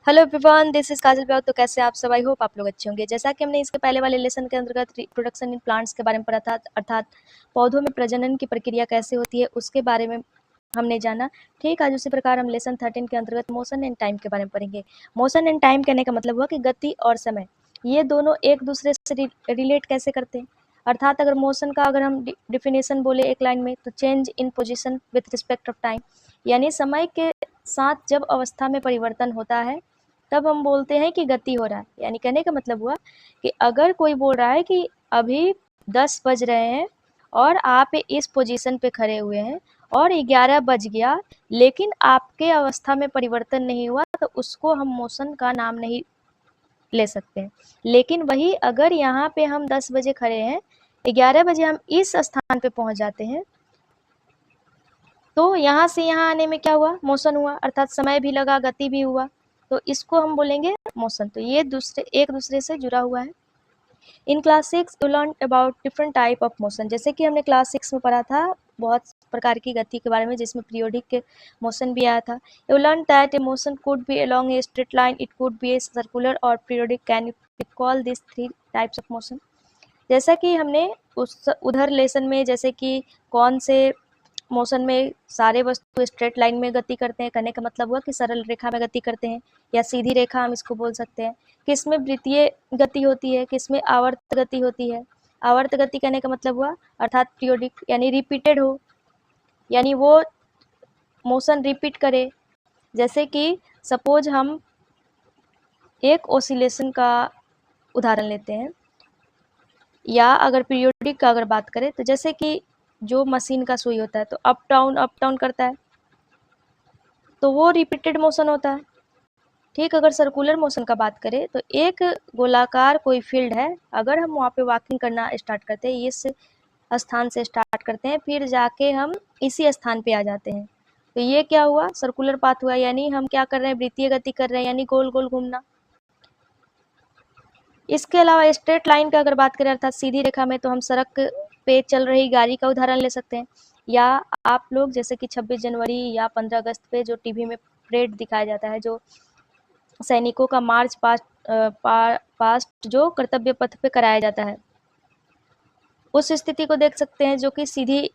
Hello everyone, this is काजल ब्याव। तो कैसे आप सब? आई होप आप लोग अच्छे होंगे। जैसा कि हमने इसके पहले वाले लेसन के अंतर्गत रिप्रोडक्शन इन प्लांट्स के बारे में पढ़ा था, अर्थात पौधों में प्रजनन की प्रक्रिया कैसे होती है उसके बारे में हमने जाना। ठीक, आज उसी प्रकार हम लेसन 13 के अंतर्गत मोशन एंड टाइम के बारे में पढ़ेंगे। मोशन एंड टाइम कहने का मतलब हुआ कि गति और समय ये दोनों एक दूसरे से रिलेट कैसे करते हैं। अर्थात अगर मोशन का अगर हम डिफिनेशन बोले एक लाइन में, तो change in position with respect of time, यानी समय के साथ जब अवस्था में परिवर्तन होता है तब हम बोलते हैं कि गति हो रहा है। यानी कहने का मतलब हुआ कि अगर कोई बोल रहा है कि अभी 10 बज रहे हैं और आप इस पोजीशन पे खड़े हुए हैं और 11 बज गया लेकिन आपके अवस्था में परिवर्तन नहीं हुआ, तो उसको हम मोशन का नाम नहीं ले सकते हैं। लेकिन वही अगर यहाँ पे हम 10 बजे खड़े हैं, 11 बजे हम इस स्थान पे पहुंच जाते हैं, तो यहाँ से यहाँ आने में क्या हुआ? मोशन हुआ, अर्थात समय भी लगा, गति भी हुआ, तो इसको हम बोलेंगे मोशन। तो ये एक दूसरे से जुड़ा हुआ है। In class 6 you learn about different type of motion. जैसे कि हमने क्लास 6 में पढ़ा था बहुत प्रकार की गति के बारे में, जिसमें पीरियोडिक मोशन भी आया था। You learn that a motion could be along a straight line, it could be a circular और periodic. Can you recall this 3 types of motion? जैसा कि हमने उधर लेसन में जैसे कि कौन से मोशन में सारे वस्तु स्ट्रेट लाइन में गति करते हैं, कहने का मतलब हुआ कि सरल रेखा में गति करते हैं या सीधी रेखा हम इसको बोल सकते हैं। किसमें वृत्तीय गति होती है, किसमें आवर्त गति होती है। आवर्त गति कहने का मतलब हुआ अर्थात पीरियोडिक, यानी रिपीटेड हो, यानी वो मोशन रिपीट करे। जैसे कि सपोज हम एक ऑसिलेशन का उदाहरण लेते हैं, या अगर पीरियोडिक का अगर बात करें तो जैसे कि जो मशीन का सुई होता है तो अप डाउन करता है, तो वो रिपीटेड मोशन होता है। ठीक, अगर सर्कुलर मोशन का बात करें तो एक गोलाकार कोई फील्ड है, अगर हम वहाँ पे वॉकिंग करना स्टार्ट करते हैं, इस स्थान से स्टार्ट करते हैं, फिर जाके हम इसी स्थान पे आ जाते हैं, तो ये क्या हुआ? सर्कुलर पाथ हुआ। यानी हम क्या कर रहे हैं? वृत्तीय गति कर रहे हैं, यानी गोल गोल घूमना। इसके अलावा स्ट्रेट लाइन का अगर बात करें अर्थात सीधी रेखा में, तो हम सड़क पे चल रही गाड़ी का उदाहरण ले सकते हैं, या आप लोग जैसे कि 26 जनवरी या 15 अगस्त पे जो टीवी में परेड दिखाया जाता है, जो सैनिकों का मार्च पास्ट जो कर्तव्य पथ पे कराया जाता है, उस स्थिति को देख सकते हैं जो कि सीधी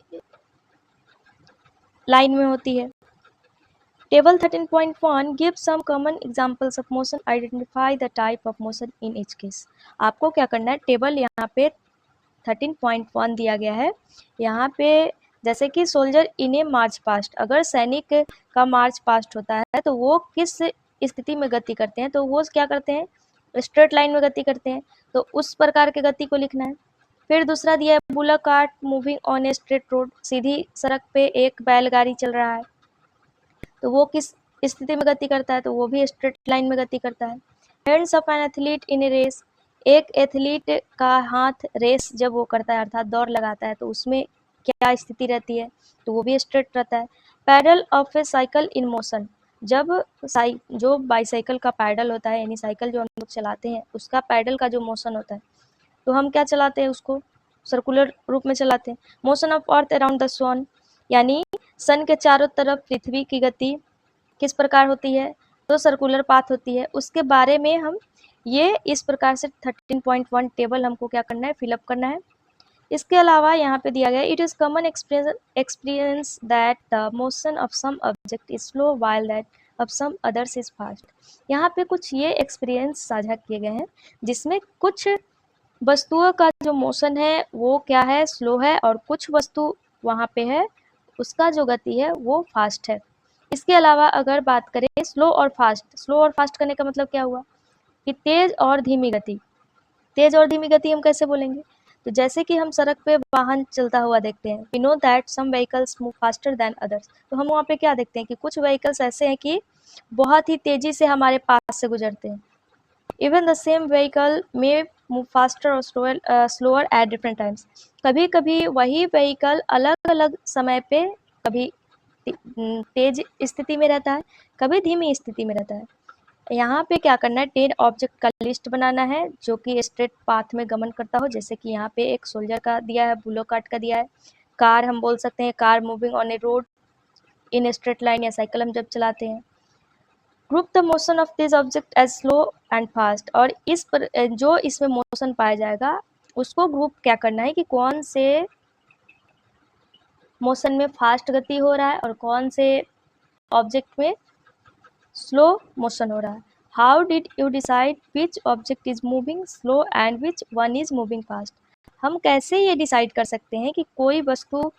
लाइन में होती है। Table 13.1 gives some common examples of motion. Identify the type of motion in each case. आपको क्या करना है? टेबल यहाँ पे 13.1 दिया गया है। यहाँ पे जैसे कि सोल्जर इन ए मार्च पास्ट, अगर सैनिक का मार्च पास्ट होता है तो वो किस स्थिति में गति करते हैं? तो वो क्या करते हैं? स्ट्रेट लाइन में गति करते हैं, तो उस प्रकार की गति को लिखना है। फिर दूसरा दिया है bullock cart moving on a straight road, सीधी सड़क पे एक बैलगाड़ी चल रहा है, तो वो किस स्थिति में गति करता है? तो वो भी स्ट्रेट लाइन में गति करता है। Hands of an athlete in a race, एक एथलीट का हाथ रेस जब वो करता है अर्थात दौड़ लगाता है, तो उसमें क्या स्थिति रहती है? तो वो भी स्ट्रेट रहता है। Pedal of a cycle in motion, जब जो बाईसाइकिल का पैडल होता है, यानी साइकिल जो हम लोग चलाते हैं उसका पैडल का जो मोशन होता है, तो हम क्या चलाते हैं? उसको सर्कुलर रूप में चलाते हैं। Motion of earth around the sun, यानी सन के चारों तरफ पृथ्वी की गति किस प्रकार होती है? तो सर्कुलर पाथ होती है। उसके बारे में हम ये इस प्रकार से 13.1 टेबल हमको क्या करना है? फिलअप करना है। इसके अलावा यहाँ पे दिया गया it is common experience that the motion of some object is slow while that of some others is fast. यहाँ पे कुछ ये एक्सपीरियंस साझा किए गए हैं जिसमें कुछ वस्तुओं का जो मोशन है वो क्या है? स्लो है, और कुछ वस्तु वहाँ पे है उसका जो गति है वो फास्ट है। इसके अलावा अगर बात करें स्लो और फास्ट करने का मतलब क्या हुआ? कि तेज और धीमी गति। तेज और धीमी गति हम कैसे बोलेंगे? तो जैसे कि हम सड़क पे वाहन चलता हुआ देखते हैं, we know that some vehicles move faster than others, तो हम वहाँ पे क्या देखते हैं कि कुछ व्हीकल्स ऐसे हैं कि बहुत ही तेजी से हमारे पास से गुजरते हैं। इवन द सेम व्हीकल में मूव फास्टर और स्लोअर एट डिफरेंट टाइम्स, कभी कभी वही व्हीकल अलग अलग समय पे कभी तेज स्थिति में रहता है, कभी धीमी स्थिति में रहता है। यहाँ पे क्या करना है? 10 ऑब्जेक्ट का लिस्ट बनाना है जो कि स्ट्रेट पाथ में गमन करता हो। जैसे कि यहाँ पे एक सोल्जर का दिया है, बुलो कार्ट का दिया है, कार हम बोल सकते हैं, car moving on a road in straight line, या साइकिल हम जब चलाते हैं, group the motion of this object as slow and fast, और इस पर जो इसमें मोशन पाया जाएगा उसको ग्रुप क्या करना है कि कौन से मोशन में फास्ट गति हो रहा है और कौन से ऑब्जेक्ट में स्लो मोशन हो रहा है। How did you decide which object is moving slow and which one is moving fast. हम कैसे ये डिसाइड कर सकते हैं कि कोई वस्तु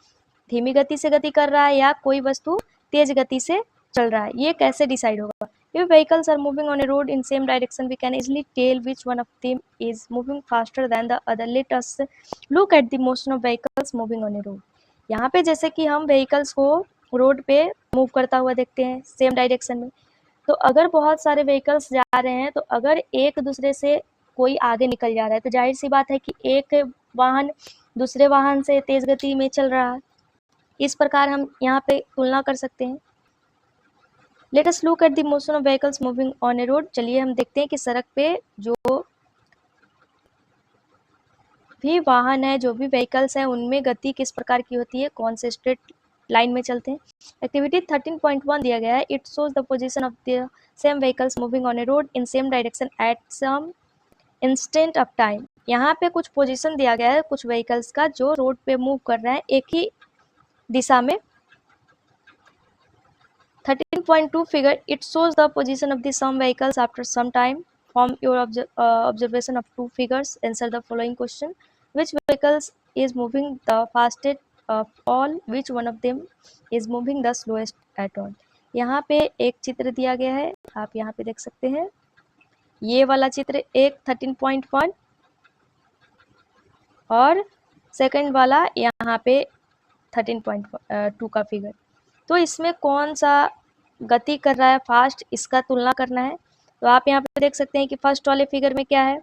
धीमी गति से गति कर रहा है या कोई वस्तु तेज गति से चल रहा है, ये कैसे डिसाइड होगा। If vehicles are moving on a road in same direction, we can easily tell which one of them is moving faster than the other. Let us look at the motion of vehicles moving on a road. यहाँ पे जैसे कि हम vehicles को road पे move करता हुआ देखते हैं सेम डायरेक्शन में, तो अगर बहुत सारे व्हीकल्स जा रहे हैं तो अगर एक दूसरे से कोई आगे निकल जा रहा है तो जाहिर सी बात है कि एक वाहन दूसरे वाहन से तेज गति में चल रहा है। इस प्रकार हम यहाँ पे तुलना कर सकते हैं। Let us look at the motion of vehicles moving on a road. चलिए हम देखते हैं कि सड़क पे जो भी वाहन है, जो भी व्हीकल्स हैं, उनमें गति किस प्रकार की होती है, कौन से स्ट्रेट लाइन में चलते हैं। एक्टिविटी 13.1 दिया गया है। It shows the position of the same vehicles moving on a road in same direction at some instant of time. यहाँ पे कुछ पोजीशन दिया गया है कुछ व्हीकल्स का जो रोड पे मूव कर रहे हैं एक ही दिशा में। 13.2 figure, it shows the position of the some vehicles after some time. From your observation of two figures, answer the following question. Which vehicles is moving the fastest of all? Which one of them is moving the slowest at all? यहाँ पे एक चित्र दिया गया है, आप यहाँ पे देख सकते हैं। ये वाला चित्र एक 13.1 और सेकंड वाला यहाँ पे 13.2 का फिगर। तो इसमें कौन सा गति कर रहा है फास्ट, इसका तुलना करना है। तो आप यहाँ पे देख सकते हैं कि फर्स्ट वाले फिगर में क्या है,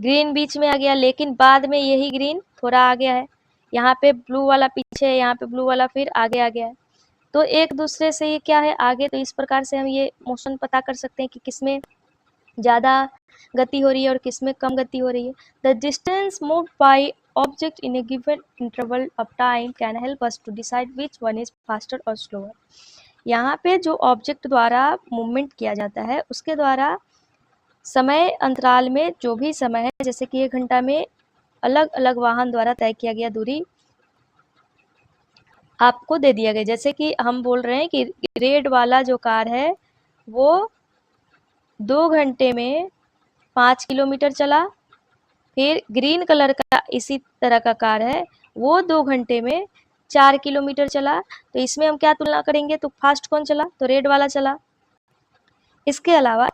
ग्रीन बीच में आ गया, लेकिन बाद में यही ग्रीन थोड़ा आ गया है। यहाँ पे ब्लू वाला पीछे है, यहाँ पे ब्लू वाला फिर आगे आ गया है। तो एक दूसरे से ये क्या है आगे। तो इस प्रकार से हम ये मोशन पता कर सकते हैं कि किसमें ज़्यादा गति हो रही है और किसमें कम गति हो रही है। The distance moved bye object in a given interval of time can help us to decide which one is faster or slower. यहाँ पे जो ऑब्जेक्ट द्वारा मूवमेंट किया जाता है उसके द्वारा समय अंतराल में जो भी समय है, जैसे कि 1 घंटा में अलग अलग वाहन द्वारा तय किया गया दूरी आपको दे दिया गया। जैसे कि हम बोल रहे हैं कि रेड वाला जो कार है वो 2 घंटे में 5 किलोमीटर चला, फिर ग्रीन कलर का इसी तरह का कार है वो 2 घंटे में 4 किलोमीटर चला। तो इसमें हम क्या तुलना करेंगे, तो फास्ट कौन चला, तो रेड वाला चला। इसके अलावा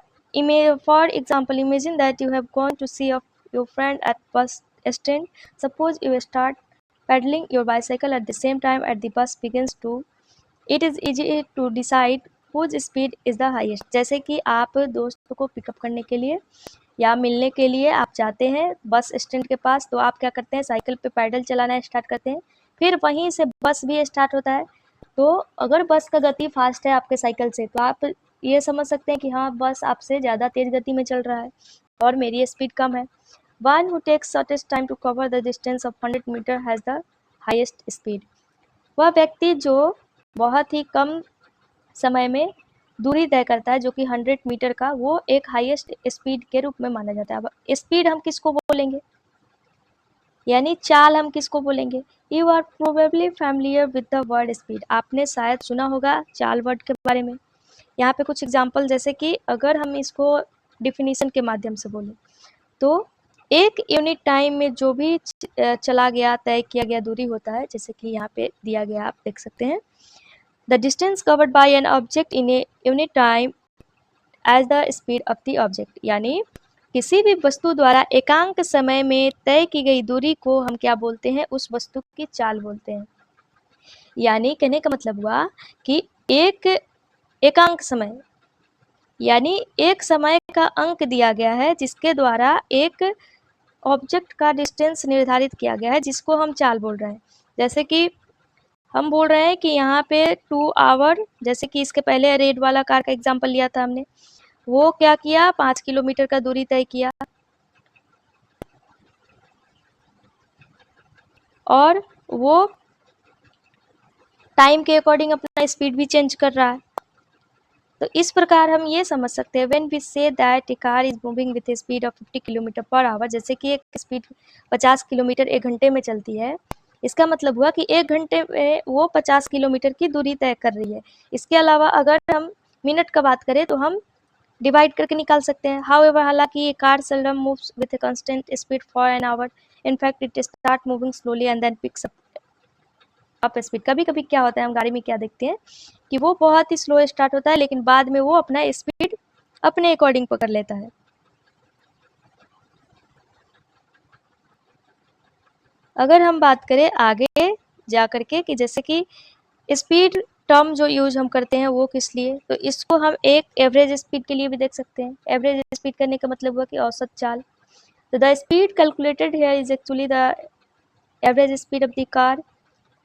for example imagine that you have gone to see your friend at bus stand. Suppose you start pedalling your bicycle at the same time at the bus begins to. It is easy to decide whose speed is the highest. जैसे कि आप दोस्त को pickup करने के लिए या मिलने के लिए आप जाते हैं बस स्टैंड के पास, तो आप क्या करते हैं साइकिल पे पैडल चलाना स्टार्ट करते हैं, फिर वहीं से बस भी स्टार्ट होता है। तो अगर बस का गति फास्ट है आपके साइकिल से तो आप ये समझ सकते हैं कि हाँ बस आपसे ज़्यादा तेज़ गति में चल रहा है और मेरी स्पीड कम है। One who takes shortest time to cover the distance of 100 metre has the highest speed. वह व्यक्ति जो बहुत ही कम समय में दूरी तय करता है जो कि 100 मीटर का, वो एक हाईएस्ट स्पीड के रूप में माना जाता है। अब स्पीड हम किसको बोलेंगे, यानी चाल हम किसको बोलेंगे। You are probably familiar with the word speed. आपने शायद सुना होगा चाल वर्ड के बारे में। यहाँ पे कुछ एग्जांपल, जैसे कि अगर हम इसको डिफिनीशन के माध्यम से बोलें तो एक यूनिट टाइम में जो भी चला गया तय किया गया दूरी होता है, जैसे कि यहाँ पे दिया गया आप देख सकते हैं। The distance covered by an object in a unit time as the speed of the object। यानी किसी भी वस्तु द्वारा एकांक समय में तय की गई दूरी को हम क्या बोलते हैं, उस वस्तु की चाल बोलते हैं। यानी कहने का मतलब हुआ कि एक एकांक समय यानी एक समय का अंक दिया गया है जिसके द्वारा एक ऑब्जेक्ट का डिस्टेंस निर्धारित किया गया है, जिसको हम चाल बोल रहे हैं। जैसे कि हम बोल रहे हैं कि यहाँ पे 2 आवर, जैसे कि इसके पहले रेड वाला कार का एग्जांपल लिया था हमने, वो क्या किया 5 किलोमीटर का दूरी तय किया और वो टाइम के अकॉर्डिंग अपना स्पीड भी चेंज कर रहा है। तो इस प्रकार हम ये समझ सकते हैं when we say that a car is moving with a speed of 50 kilometre per hour, जैसे कि एक स्पीड 50 किलोमीटर एक घंटे में चलती है, इसका मतलब हुआ कि एक घंटे में वो 50 किलोमीटर की दूरी तय कर रही है। इसके अलावा अगर हम मिनट का बात करें तो हम डिवाइड करके निकाल सकते हैं। हाउएवर, हालांकि ये car seldom moves with a constant speed for an hour, in fact it start moving slowly and then picks up speed. कभी कभी क्या होता है, हम गाड़ी में क्या देखते हैं कि वो बहुत ही स्लो स्टार्ट होता है लेकिन बाद में वो अपना स्पीड अपने अकॉर्डिंग पकड़ लेता है। अगर हम बात करें आगे जा करके कि जैसे कि स्पीड टर्म जो यूज हम करते हैं वो किस लिए, तो इसको हम एक एवरेज स्पीड के लिए भी देख सकते हैं। एवरेज स्पीड करने का मतलब हुआ कि औसत चाल। तो the speed calculated here is actually the average speed of the car.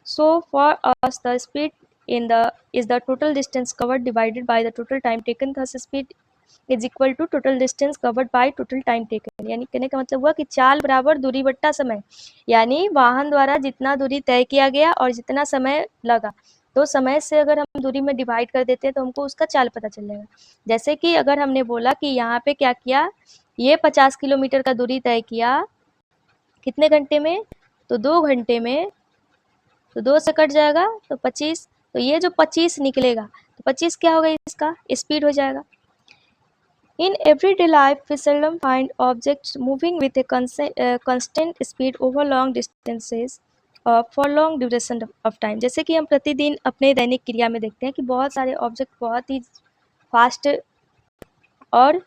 So for us, the speed is the total distance covered divided by the total time taken. Thus speed is equal to total distance covered by total time taken. यानी कहने का मतलब हुआ कि चाल बराबर दूरी बट्टा समय, यानी वाहन द्वारा जितना दूरी तय किया गया और जितना समय लगा, तो समय से अगर हम दूरी में डिवाइड कर देते हैं तो हमको उसका चाल पता चलेगा। जैसे कि अगर हमने बोला कि यहाँ पे क्या किया, ये 50 किलोमीटर का दूरी तय किया कितने घंटे में, तो 2 घंटे में, तो 2 से कट जाएगा तो 25, तो ये जो 25 निकलेगा तो 25 क्या होगा, इसका स्पीड हो जाएगा। In everyday life we seldom find objects moving with a constant speed over long distances for long duration of time. जैसे कि हम प्रतिदिन अपने दैनिक क्रिया में देखते हैं कि बहुत सारे ऑब्जेक्ट बहुत ही फास्ट और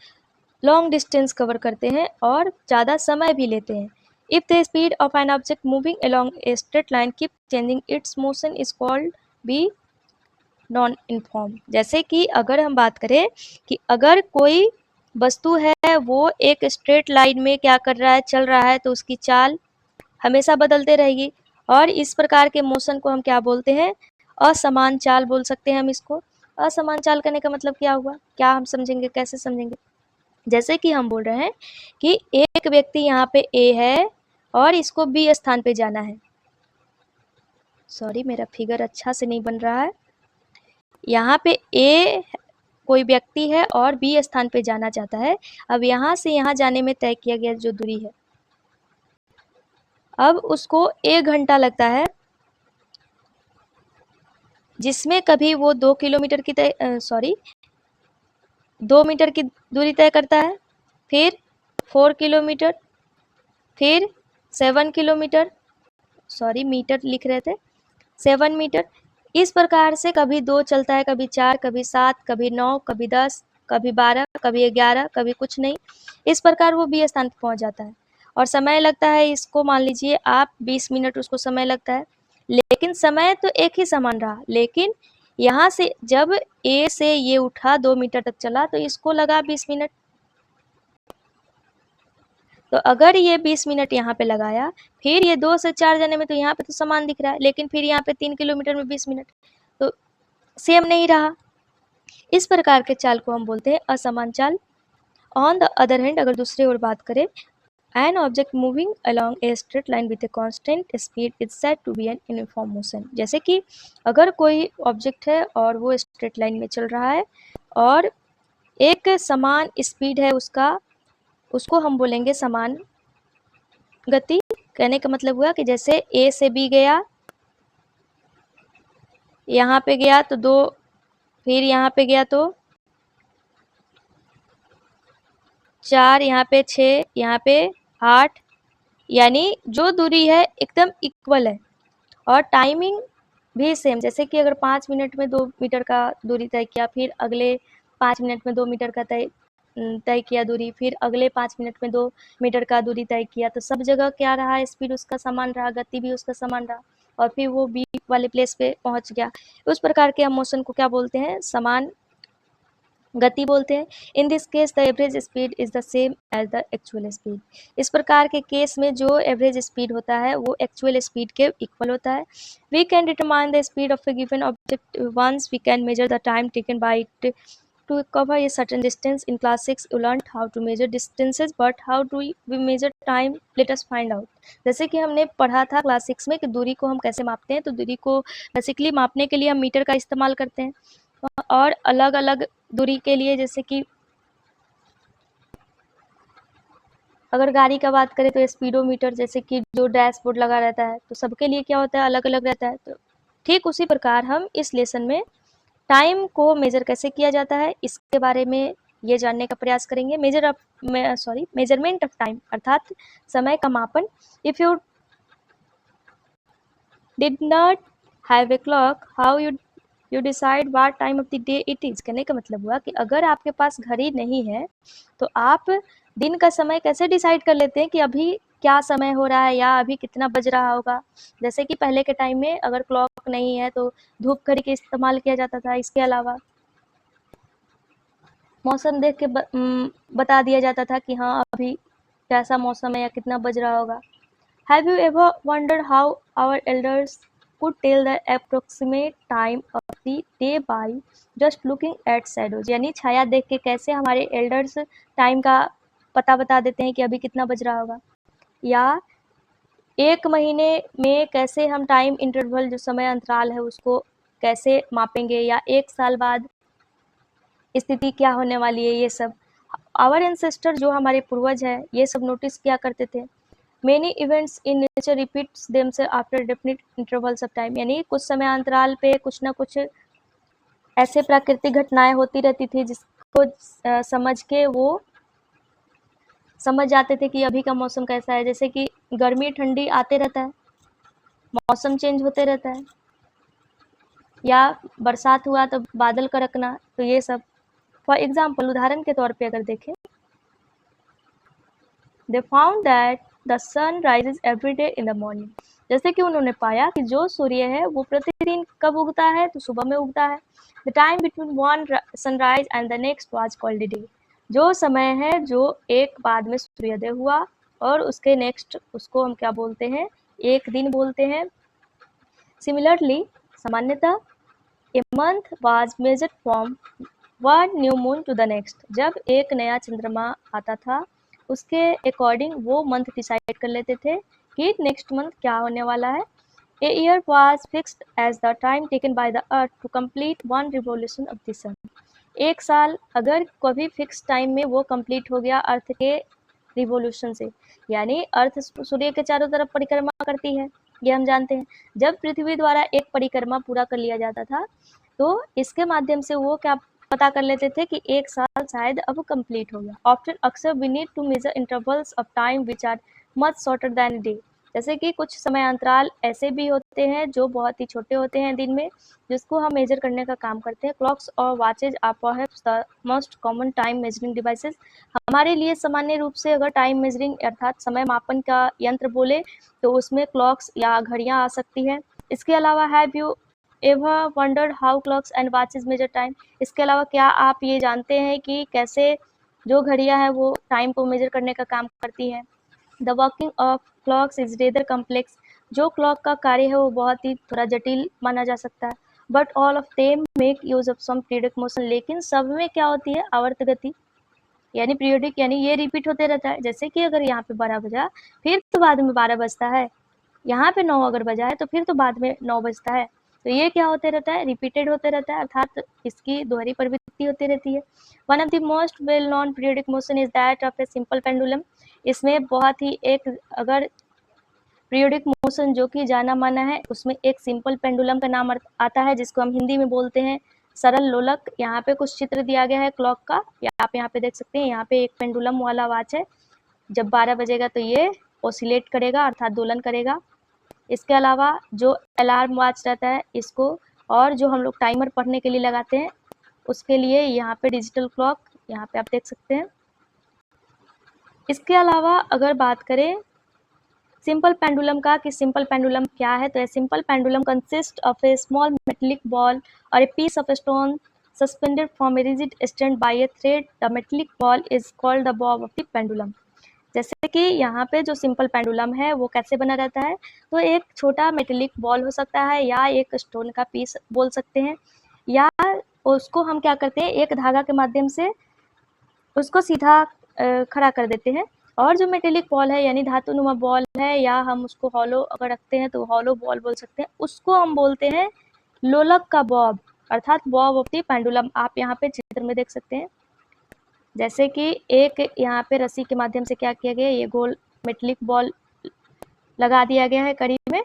लॉन्ग डिस्टेंस कवर करते हैं और ज़्यादा समय भी लेते हैं। If the speed of an object moving along a straight line keep changing, its motion is called be non-uniform. जैसे कि अगर हम बात करें कि अगर कोई वस्तु है वो एक स्ट्रेट लाइन में क्या कर रहा है, चल रहा है, तो उसकी चाल हमेशा बदलते रहेगी और इस प्रकार के मोशन को हम क्या बोलते हैं, असमान चाल बोल सकते हैं हम इसको। असमान चाल करने का मतलब क्या हुआ, क्या हम समझेंगे, कैसे समझेंगे। जैसे कि हम बोल रहे हैं कि एक व्यक्ति यहाँ पे ए है और इसको बी स्थान पे जाना है। सॉरी, मेरा फिगर अच्छा से नहीं बन रहा है। यहाँ पे ए कोई व्यक्ति है और बी स्थान पे जाना चाहता है। अब यहाँ से यहाँ जाने में तय किया गया जो दूरी है, अब उसको 1 घंटा लगता है, जिसमें कभी वो 2 किलोमीटर की 2 मीटर की दूरी तय करता है, फिर 4 किलोमीटर, फिर 7 किलोमीटर, सॉरी मीटर लिख रहे थे, 7 मीटर। इस प्रकार से कभी 2 चलता है, कभी 4, कभी 7, कभी 9, कभी 10, कभी 12, कभी 11, कभी कुछ नहीं। इस प्रकार वो बी स्थान पर पहुंच जाता है और समय लगता है इसको, मान लीजिए आप 20 मिनट उसको समय लगता है, लेकिन समय तो एक ही समान रहा। लेकिन यहाँ से जब ए से ये उठा 2 मीटर तक चला तो इसको लगा 20 मिनट। तो अगर ये 20 मिनट यहाँ पे लगाया, फिर ये 2 से 4 जाने में तो यहाँ पे तो समान दिख रहा है, लेकिन फिर यहाँ पे 3 किलोमीटर में 20 मिनट तो सेम नहीं रहा। इस प्रकार के चाल को हम बोलते हैं असमान चाल। ऑन द अदर हैंड, अगर दूसरी ओर बात करें, an object moving along a straight line with a constant speed is said to be an uniform motion. जैसे कि अगर कोई ऑब्जेक्ट है और वो स्ट्रेट लाइन में चल रहा है और एक समान स्पीड है उसका, उसको हम बोलेंगे समान गति। कहने का मतलब हुआ कि जैसे ए से बी गया, यहाँ पे गया तो 2, फिर यहाँ पे गया तो 4, यहाँ पे 6, यहाँ पे 8, यानी जो दूरी है एकदम इक्वल है और टाइमिंग भी सेम। जैसे कि अगर 5 मिनट में 2 मीटर का दूरी तय किया, फिर अगले 5 मिनट में 2 मीटर का तय किया दूरी, फिर अगले 5 मिनट में 2 मीटर का दूरी तय किया, तो सब जगह क्या रहा, स्पीड उसका समान रहा, गति भी उसका समान रहा और फिर वो बी वाले प्लेस पे पहुंच गया। उस प्रकार के हम मोशन को क्या बोलते हैं, समान गति बोलते हैं। In this case the average speed is the same as the actual speed. इस प्रकार के केस में जो एवरेज स्पीड होता है वो एक्चुअल स्पीड के इक्वल होता है। We can determine the speed of a given object once we can measure the time taken by it to cover a certain distance. In class 6 you learned how to measure distances, but how do we measure time? Let us find out. जैसे कि हमने पढ़ा था class 6 में कि दूरी को हम कैसे मापते हैं, तो दूरी को बेसिकली मापने के लिए हम मीटर का इस्तेमाल करते हैं और अलग अलग दूरी के लिए, जैसे कि अगर गाड़ी का बात करें तो स्पीडोमीटर, जैसे कि जो डैशबोर्ड लगा रहता है, तो सबके लिए क्या होता है, अलग अलग रहता है। तो ठीक उसी प्रकार हम इस लेसन में टाइम को मेजर कैसे किया जाता है इसके बारे में ये जानने का प्रयास करेंगे। मेजरमेंट ऑफ टाइम अर्थात समय का मापन। If you did not have a clock, how you decide what time of the day it is. कहने का मतलब हुआ कि अगर आपके पास घड़ी नहीं है तो आप दिन का समय कैसे डिसाइड कर लेते हैं कि अभी क्या समय हो रहा है या अभी कितना बज रहा होगा। जैसे कि पहले के टाइम में अगर क्लॉक नहीं है तो धूप घड़ी का इस्तेमाल किया जाता था। इसके अलावा मौसम देख के बता दिया जाता था कि हाँ अभी कैसा मौसम है या कितना बज रहा होगा। Have you ever wondered how our elders could tell the approximate time of the day by just looking at shadows। यानी छाया देख के कैसे हमारे एल्डर्स टाइम का पता बता देते हैं कि अभी कितना बज रहा होगा। या एक महीने में कैसे हम टाइम इंटरवल, जो समय अंतराल है, उसको कैसे मापेंगे, या एक साल बाद स्थिति क्या होने वाली है। ये सब आवर एंसेस्टर, जो हमारे पूर्वज है, ये सब नोटिस किया करते थे। Many events in nature repeats themselves after definite intervals of time। यानी कुछ समय अंतराल पे कुछ ना कुछ ऐसे प्राकृतिक घटनाएं होती रहती थी जिसको समझ के वो समझ जाते थे कि अभी का मौसम कैसा है। जैसे कि गर्मी ठंडी आते रहता है, मौसम चेंज होते रहता है, या बरसात हुआ तो बादल का रखना। तो ये सब फॉर एग्जाम्पल, उदाहरण के तौर पे अगर देखें, they found that the sun rises every day in the morning. जैसे कि उन्होंने पाया कि जो सूर्य है वो प्रतिदिन कब उगता है, तो सुबह में उगता है। The time between one sunrise and the next was called day. जो समय है जो एक बाद में सूर्योदय हुआ और उसके नेक्स्ट, उसको हम क्या बोलते हैं, एक दिन बोलते हैं। सिमिलरली, सामान्यतः a month was measured from one new moon to the next. जब एक नया चंद्रमा आता था उसके अकॉर्डिंग वो मंथ डिसाइड कर लेते थे कि नेक्स्ट मंथ क्या होने वाला है। A year was fixed as the time taken by the earth to complete one revolution of the sun. एक साल अगर कभी फिक्स टाइम में वो कंप्लीट हो गया अर्थ के रिवोल्यूशन से, यानी अर्थ सूर्य के चारों तरफ परिक्रमा करती है, ये हम जानते हैं। जब पृथ्वी द्वारा एक परिक्रमा पूरा कर लिया जाता था तो इसके माध्यम से वो क्या पता कर लेते थे कि एक साल शायद अब कंप्लीट हो गया। ऑफ्टन अक्सर we need to measure intervals of time which are much shorter than day. जैसे कि कुछ समय अंतराल ऐसे भी होते हैं जो बहुत ही छोटे होते हैं दिन में, जिसको हम मेजर करने का काम करते हैं। क्लॉक्स और watches are perhaps the most common time measuring devices. हमारे लिए सामान्य रूप से अगर टाइम मेजरिंग अर्थात समय मापन का यंत्र बोले तो उसमें क्लॉक्स या घड़ियां आ सकती है। इसके अलावा have you ever wondered how clocks and watches measure time. इसके अलावा क्या आप ये जानते हैं कि कैसे जो घड़ियां हैं वो टाइम को मेजर करने का काम करती हैं। The working of clocks is rather complex. जो क्लॉक का कार्य है वो बहुत ही थोड़ा जटिल माना जा सकता है। But all of them make use of some periodic motion. लेकिन सब में क्या होती है, आवर्त गति, यानी पीरियडिक, यानी ये रिपीट होते रहता है। जैसे कि अगर यहाँ पे 12 बजा फिर तो बाद में 12 बजता है, यहाँ पे 9 अगर बजा है तो फिर तो बाद में 9 बजता है। तो ये क्या होते रहता है, रिपीटेड होते रहता है, अर्थात इसकी दोहरी प्रवृत्ति होती रहती है। One of the most well known periodic motion is that of a simple pendulum. इसमें बहुत ही एक अगर पीरियडिक मोशन जो कि जाना माना है, उसमें एक सिंपल पेंडुलम का नाम आता है, जिसको हम हिंदी में बोलते हैं सरल लोलक। यहाँ पे कुछ चित्र दिया गया है क्लॉक का, या आप यहाँ पे देख सकते हैं। यहाँ पे एक पेंडुलम वाला वॉच है, जब 12 बजेगा तो ये ओसिलेट करेगा अर्थात दोलन करेगा। इसके अलावा जो अलार्म वॉच रहता है इसको, और जो हम लोग टाइमर पढ़ने के लिए लगाते हैं उसके लिए यहाँ पे डिजिटल क्लॉक यहाँ पे आप देख सकते हैं। इसके अलावा अगर बात करें सिंपल पेंडुलम का कि सिंपल पेंडुलम क्या है, तो simple pendulum consist of a small metallic ball और a piece of stone suspended from a rigid stand by a thread. The metallic ball is called the bob of the pendulum. जैसे कि यहाँ पे जो simple pendulum है वो कैसे बना रहता है, तो एक छोटा मेटेलिक बॉल हो सकता है या एक स्टोन का पीस बोल सकते हैं, या उसको हम क्या करते हैं, एक धागा के माध्यम से उसको सीधा खड़ा कर देते हैं। और जो मेटेलिक बॉल है यानी धातुनुमा बॉल है, या हम उसको हॉलो अगर रखते हैं तो हॉलो बॉल बोल सकते हैं, उसको हम बोलते हैं लोलक का बॉब। अर्थात बॉब ऑफ द पेंडुलम। आप यहाँ पे चित्र में देख सकते हैं, जैसे कि एक यहाँ पे रस्सी के माध्यम से क्या किया गया, ये गोल मेटलिक बॉल लगा दिया गया है कड़ी में,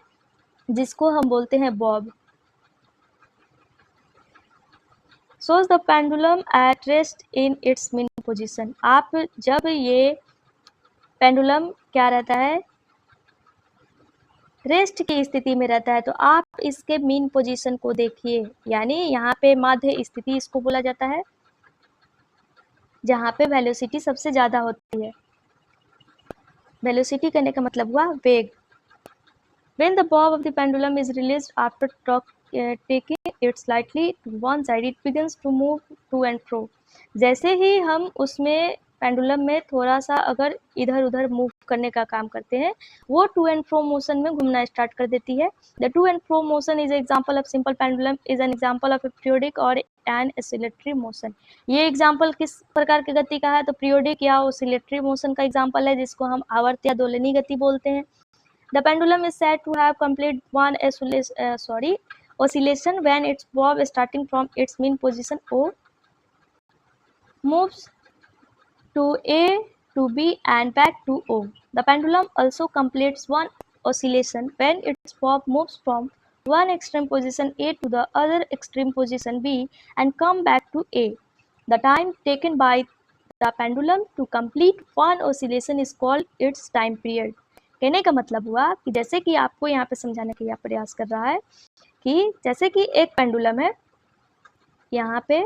जिसको हम बोलते हैं Bob. shows the pendulum at rest in its mean position। आप जब ये पेंडुलम क्या रहता है, रेस्ट की स्थिति में रहता है, तो आप इसके मीन पोजीशन को देखिए, यानी यहाँ पे माध्य स्थिति इसको बोला जाता है, जहाँ पे वेलोसिटी सबसे ज़्यादा होती है। वेलोसिटी कहने का मतलब हुआ वेग। When the bob of the pendulum is released after taking it slightly to one side, it begins to move to and fro। जैसे ही हम उसमें पेंडुलम में थोड़ा सा अगर इधर उधर मूव करने का काम करते हैं, वो टू एंड फ्रो मोशन में घूमना स्टार्ट कर देती है। The two and fro motion is example of simple pendulum, is an example of A periodic और एन ऑसिलेटरी मोशन। ये एग्जाम्पल किस प्रकार की गति का है, तो पीरियोडिक या ऑसिलेटरी मोशन का एग्जाम्पल है, जिसको हम आवर्त या दोलनी गति बोलते हैं। The pendulum is said to have completed one oscillation when its bob starting from its mean position O moves to A to B and back to O। The pendulum also completes one oscillation when its bob moves from one extreme position A to the other extreme position B and come back to A। The time taken by the pendulum to complete one oscillation is called its time period। कहने का मतलब हुआ कि जैसे कि आपको यहाँ पे समझाने का प्रयास कर रहा है कि जैसे कि एक पेंडुलम है, यहाँ पे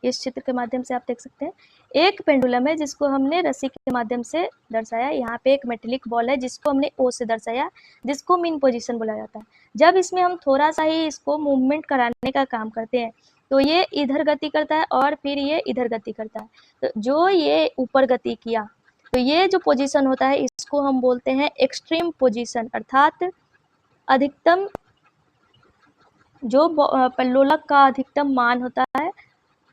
इस चित्र के माध्यम से आप देख सकते हैं, एक पेंडुलम है जिसको हमने रस्सी के माध्यम से दर्शाया। यहाँ पे एक मेटेलिक बॉल है जिसको हमने ओ से दर्शाया, जिसको मीन पोजीशन बोला जाता है। जब इसमें हम थोड़ा सा ही इसको मूवमेंट कराने का काम करते हैं, तो ये इधर गति करता है और फिर ये इधर गति करता है। तो जो ये ऊपर गति किया, तो ये जो पोजीशन होता है इसको हम बोलते हैं एक्सट्रीम पोजीशन, अर्थात अधिकतम जो लोलक का अधिकतम मान होता है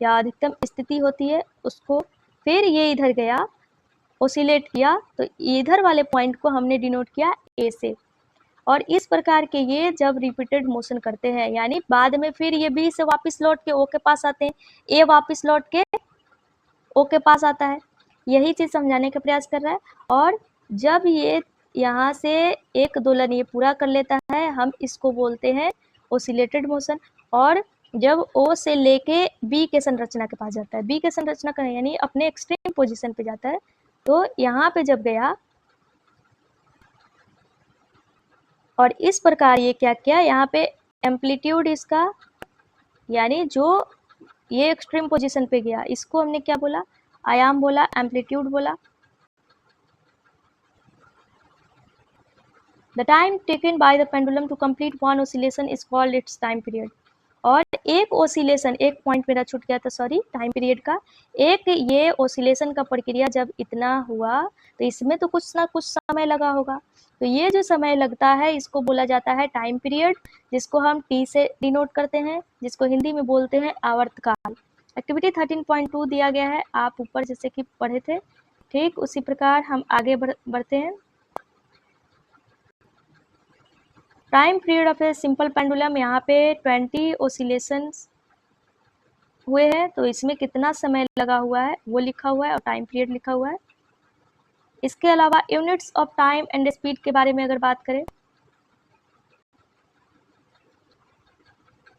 या अधिकतम स्थिति होती है उसको। फिर ये इधर गया, ओसिलेट किया, तो इधर वाले पॉइंट को हमने डिनोट किया ए से। और इस प्रकार के ये जब रिपीटेड मोशन करते हैं, यानी बाद में फिर ये बी से वापस लौट के ओ के पास आते हैं, ए वापस लौट के ओ के पास आता है, यही चीज़ समझाने का प्रयास कर रहा है। और जब ये यहाँ से एक दोलन ये पूरा कर लेता है, हम इसको बोलते हैं ओसिलेटेड मोशन। और जब ओ से लेके बी के संरचना के पास जाता है, बी के संरचना का यानी अपने एक्सट्रीम पोजीशन पे जाता है, तो यहाँ पे जब गया और इस प्रकार ये क्या किया, यहाँ पे एम्पलीट्यूड इसका, यानी जो ये एक्सट्रीम पोजीशन पे गया इसको हमने क्या बोला, आयाम बोला, एम्पलीट्यूड बोला। The time taken by the pendulum to complete one oscillation is called its time period। और एक ओसिलेशन, एक पॉइंट मेरा छूट गया था, सॉरी, टाइम पीरियड का। एक ये ओसिलेशन का प्रक्रिया जब इतना हुआ तो इसमें तो कुछ ना कुछ समय लगा होगा, तो ये जो समय लगता है इसको बोला जाता है टाइम पीरियड, जिसको हम टी से डिनोट करते हैं, जिसको हिंदी में बोलते हैं आवर्तकाल। एक्टिविटी 13.2 दिया गया है, आप ऊपर जैसे कि पढ़े थे, ठीक उसी प्रकार हम आगे बढ़ते हैं। Time period of a simple pendulum, यहाँ पे 20 ओसिलेशंस हुए हैं, तो इसमें कितना समय लगा हुआ है वो लिखा हुआ है और टाइम पीरियड लिखा हुआ है। इसके अलावा units of time and speed के बारे में अगर बात करें,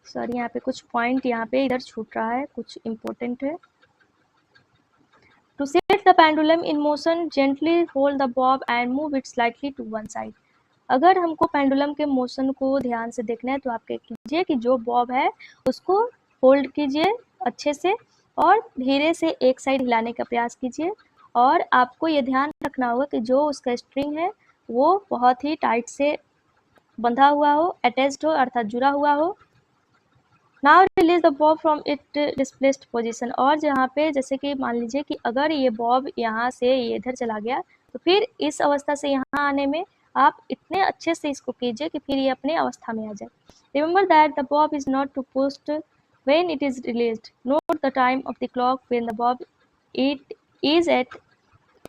सॉरी यहाँ पे कुछ पॉइंट यहाँ पे इधर छूट रहा है, कुछ इम्पोर्टेंट है। To set the pendulum in motion gently hold the bob and move it slightly to one side. अगर हमको पेंडुलम के मोशन को ध्यान से देखना है तो आप क्या कीजिए कि जो बॉब है उसको होल्ड कीजिए अच्छे से और धीरे से एक साइड हिलाने का प्रयास कीजिए। और आपको ये ध्यान रखना होगा कि जो उसका स्ट्रिंग है वो बहुत ही टाइट से बंधा हुआ हो, अटैच्ड हो, अर्थात जुड़ा हुआ हो। Now release the Bob from it displaced position. और जहाँ पे जैसे कि मान लीजिए कि अगर ये बॉब यहाँ से ये इधर चला गया, तो फिर इस अवस्था से यहाँ आने में आप इतने अच्छे से इसको कीजिए कि फिर ये अपने अवस्था में आ जाए। Remember that the bob is not to pushed when it is released. Note the time of the clock when the bob it is at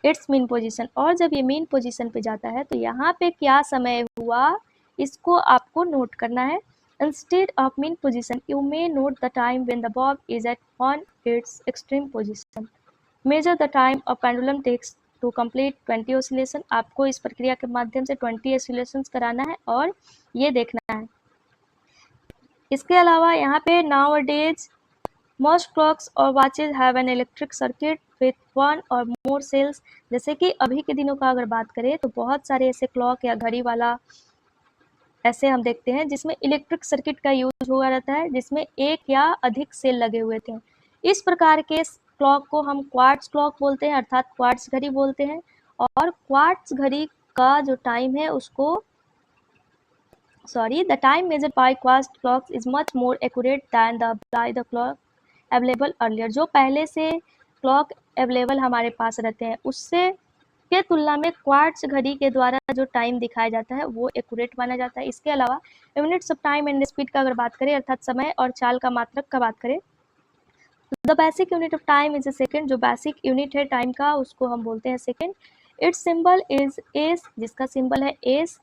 its mean position. और जब ये मीन पोजीशन पे जाता है तो यहाँ पे क्या समय हुआ इसको आपको नोट करना है। Instead of mean position, you may note the time when the bob is at on its extreme position. Measure the time a pendulum takes to complete 20 oscillation. आपको इस प्रक्रिया के माध्यम से 20 oscillations कराना है और ये देखना है। इसके अलावा यहाँ पे nowadays most clocks or watches have an electric circuit with one or more cells. जैसे कि अभी के दिनों का अगर बात करें तो बहुत सारे ऐसे क्लॉक या घड़ी वाला ऐसे हम देखते हैं जिसमें इलेक्ट्रिक सर्किट का यूज हुआ रहता है, जिसमें एक या अधिक सेल लगे हुए थे। इस प्रकार के क्लॉक को हम क्वार्ट्ज क्लॉक बोलते हैं, अर्थात क्वार्ट्ज घड़ी बोलते हैं। और क्वार्ट्ज घड़ी का जो टाइम है उसको the time measured by quartz clocks is much more accurate than the clock available earlier. जो पहले से क्लॉक अवेलेबल हमारे पास रहते हैं उससे के तुलना में क्वार्ट्ज घड़ी के द्वारा जो टाइम दिखाया जाता है वो एक्यूरेट माना जाता है। इसके अलावा units of time and speed का अगर बात करें, अर्थात समय और चाल का मात्रक का बात करें, the basic unit of time is a second. जो बेसिक यूनिट है टाइम का उसको हम बोलते हैं second. Its symbol is s, जिसका सिंबल है s.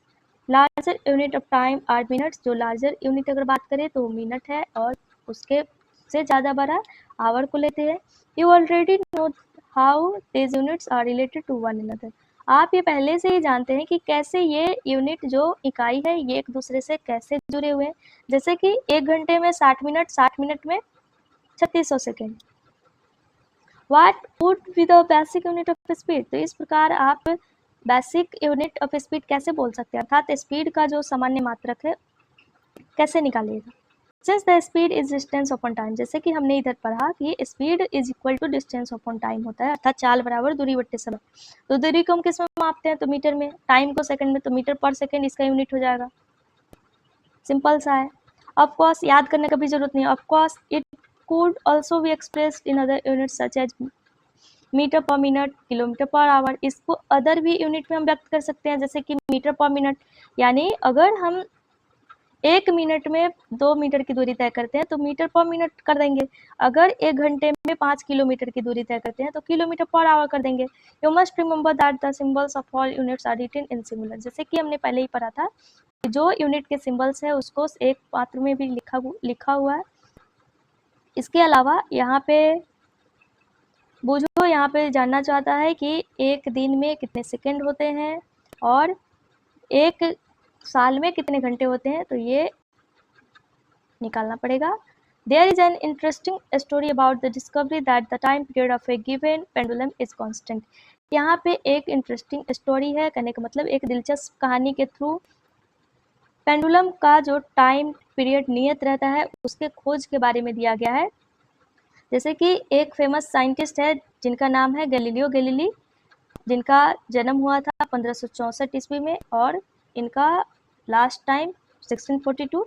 Larger unit of time are minutes. जो लार्जर यूनिट अगर बात करें तो मिनट है और उसके से ज़्यादा बड़ा आवर को लेते हैं। You already know how these units are related to one another. आप ये पहले से ही जानते हैं कि कैसे ये यूनिट जो इकाई है ये एक दूसरे से कैसे जुड़े हुए हैं। जैसे कि 1 घंटे में 60 मिनट, 60 मिनट में 3600 second. What would be the basic unit of speed? तो इस प्रकार आप बेसिक यूनिट ऑफ स्पीड कैसे बोल सकते हैं, अर्थात स्पीड का जो सामान्य मात्रक है कैसे निकालिएगा। Since the speed is distance upon time, जैसे कि हमने इधर पढ़ा कि speed is equal to distance upon time होता है, अर्थात चाल बराबर दूरी बट्टे समय। तो दूरी को हम किस में मापते हैं, तो मीटर में। टाइम को सेकंड में, तो मीटर पर सेकंड इसका यूनिट हो जाएगा। सिंपल सा है। ऑफ कोर्स याद करने का भी जरूरत नहीं है। Of course it could also be expressed in other units such as metre per minute, kilometre per hour. इसको अदर भी यूनिट में हम व्यक्त कर सकते हैं, जैसे कि मीटर पर मिनट। यानी अगर हम 1 मिनट में 2 मीटर की दूरी तय करते हैं तो मीटर पर मिनट कर देंगे। अगर 1 घंटे में 5 किलोमीटर की दूरी तय करते हैं तो किलोमीटर पर आवर कर देंगे। You must remember that the symbols of all units are written in similar. जैसे कि हमने पहले ही पढ़ा था कि जो यूनिट के सिंबल्स है उसको एक पात्र में भी लिखा हुआ है। इसके अलावा यहाँ पे बुझो यहाँ पे जानना चाहता है कि एक दिन में कितने सेकेंड होते हैं और एक साल में कितने घंटे होते हैं, तो ये निकालना पड़ेगा। There is an interesting story about the discovery that the time period of a given pendulum is constant. यहाँ पे एक इंटरेस्टिंग स्टोरी है, कहने का मतलब एक दिलचस्प कहानी के थ्रू पेंडुलम का जो टाइम पीरियड नियत रहता है उसके खोज के बारे में दिया गया है। जैसे कि एक फेमस साइंटिस्ट है जिनका नाम है गैलीलियो गैलीली, जिनका जन्म हुआ था 1564 ईस्वी में और इनका लास्ट टाइम 1642।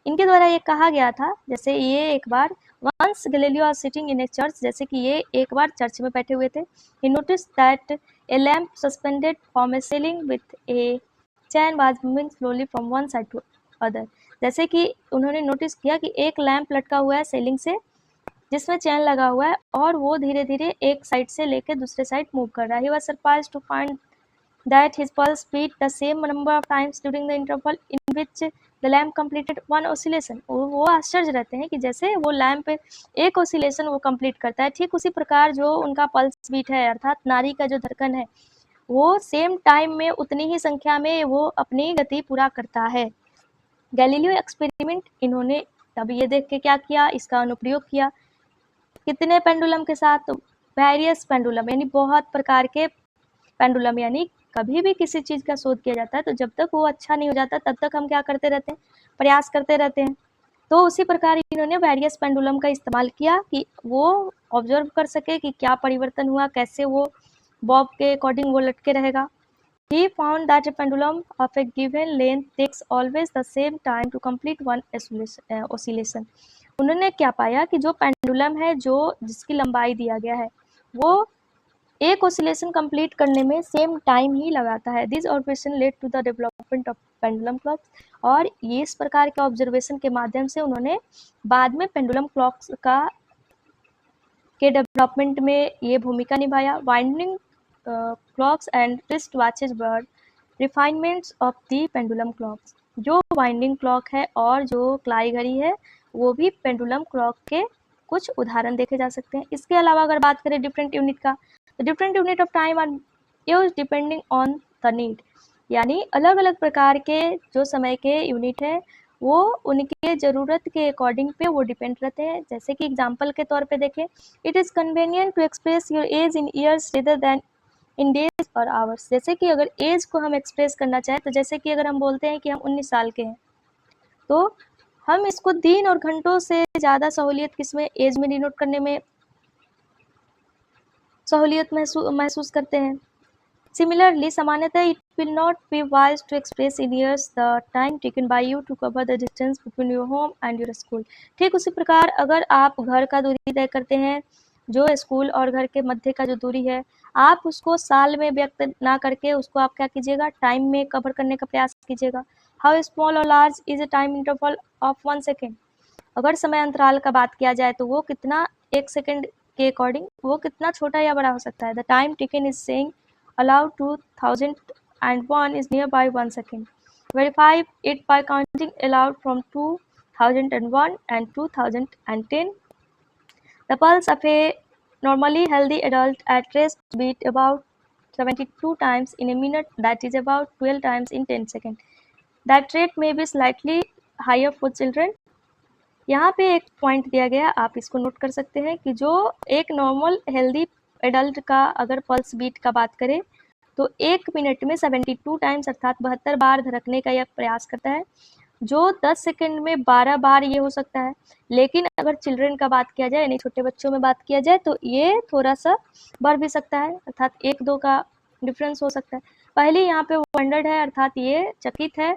इनके द्वारा ये कहा गया था, जैसे ये एक बार once Galileo are sitting in a church, जैसे कि ये एक बार चर्च में बैठे हुए थे। He notice that a lamp suspended from a ceiling with a chain was moving slowly from one side to other. जैसे कि उन्होंने नोटिस किया कि एक लैम्प लटका हुआ है सीलिंग से जिसमें चैन लगा हुआ है और वो धीरे धीरे एक साइड से लेकर दूसरे साइड मूव कर रहा है। He was surprised to find that his pulse beat the same number of times during the interval in which the lamp completed one oscillation. वो आश्चर्य रहते हैं कि जैसे वो लैम्प एक oscillation वो कंप्लीट करता है, ठीक उसी प्रकार जो उनका पल्स बीट है अर्थात नाड़ी का जो धड़कन है वो सेम टाइम में उतनी ही संख्या में वो अपनी गति पूरा करता है। गैलीलियो एक्सपेरिमेंट इन्होंने तब ये देख के क्या किया, इसका अनुप्रयोग किया कितने पेंडुलम के साथ, तो वेरियस पेंडुलम यानी बहुत प्रकार के पेंडुलम। यानी कभी भी किसी चीज़ का शोध किया जाता है तो जब तक वो अच्छा नहीं हो जाता तब तक हम क्या करते रहते हैं, प्रयास करते रहते हैं। तो उसी प्रकार इन्होंने वेरियस पेंडुलम का इस्तेमाल किया कि वो ऑब्जर्व कर सके कि क्या परिवर्तन हुआ, कैसे वो बॉब के अकॉर्डिंग वो लटके रहेगा। He found that a pendulum of a given length takes always the same time to complete one oscillation. उन्होंने क्या पाया कि जो पेंडुलम है जो जिसकी लंबाई दिया गया है वो एक ऑसिलेशन कंप्लीट करने में सेम टाइम ही लगाता है। This observation led to the development of pendulum clocks. और ये इस प्रकार के ऑब्जर्वेशन के माध्यम से उन्होंने बाद में पेंडुलम क्लॉक्स के डेवलपमेंट में ये भूमिका निभाया। Winding clocks and wrist watches were refinements of the pendulum clocks. जो वाइंडिंग क्लॉक है और जो क्लाई घड़ी है वो भी पेंडुलम क्लॉक के कुछ उदाहरण देखे जा सकते हैं। इसके अलावा अगर बात करें डिफरेंट यूनिट का, तो different unit of time are used depending on the need, यानी अलग अलग प्रकार के जो समय के यूनिट है वो उनके ज़रूरत के अकॉर्डिंग पे वो डिपेंड रहते हैं। जैसे कि एग्जांपल के तौर पे देखें, it is convenient to express your age in years rather than in days और आवर्स। जैसे कि अगर एज को हम एक्सप्रेस करना चाहें तो जैसे कि अगर हम बोलते हैं कि हम 19 साल के हैं, तो हम इसको दिन और घंटों से ज़्यादा सहूलियत किसमें, एज में डिनोट करने में सहूलियत महसूस करते हैं। Similarly, सामान्यतः it will not be wise to express in years the time taken by you to cover the distance between your home and your school. ठीक उसी प्रकार अगर आप घर का दूरी तय करते हैं, जो स्कूल और घर के मध्य का जो दूरी है, आप उसको साल में व्यक्त ना करके उसको आप क्या कीजिएगा, टाइम में कवर करने का प्रयास कीजिएगा। हाउ स्मॉल और large is a time interval of 1 second. अगर समय अंतराल का बात किया जाए तो वो कितना, 1 सेकेंड के अकॉर्डिंग वो कितना छोटा या बड़ा हो सकता है। The time taken is saying allowed 2001 is nearby 1 second. Verify it by counting allowed from 2001 and 2010. The pulse of a normally healthy adult at rest beat about 72 times in a minute, that is about 12 times in 10 seconds. That rate may be slightly higher for children. यहाँ पे एक point दिया गया, आप इसको note कर सकते हैं कि जो एक नॉर्मल हेल्दी एडल्ट का अगर पल्स बीट का बात करें तो 1 मिनट में 72 टाइम्स अर्थात 72 बार धड़कने का यह प्रयास करता है, जो 10 सेकंड में 12 बार ये हो सकता है। लेकिन अगर चिल्ड्रन का बात किया जाए यानी छोटे बच्चों में बात किया जाए तो ये थोड़ा सा बढ़ भी सकता है, अर्थात 1-2 का डिफरेंस हो सकता है। पहले यहाँ पे वंडर्ड है अर्थात ये चकित है।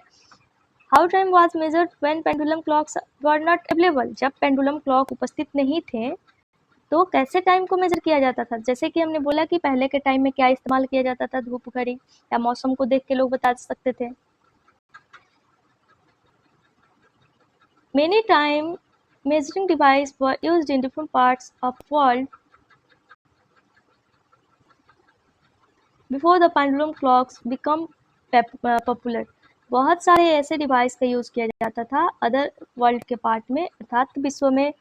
How time was measured when pendulum clocks were not available. जब पेंडुलम क्लॉक उपस्थित नहीं थे तो कैसे टाइम को मेजर किया जाता था। जैसे कि हमने बोला कि पहले के टाइम में क्या इस्तेमाल किया जाता था, धूप घड़ी या मौसम को देख के लोग बता सकते थे। Many time measuring device were used in different parts of world before the pendulum clocks become popular. बहुत सारे ऐसे डिवाइस का यूज़ किया जाता था अदर वर्ल्ड के पार्ट में, अर्थात विश्व में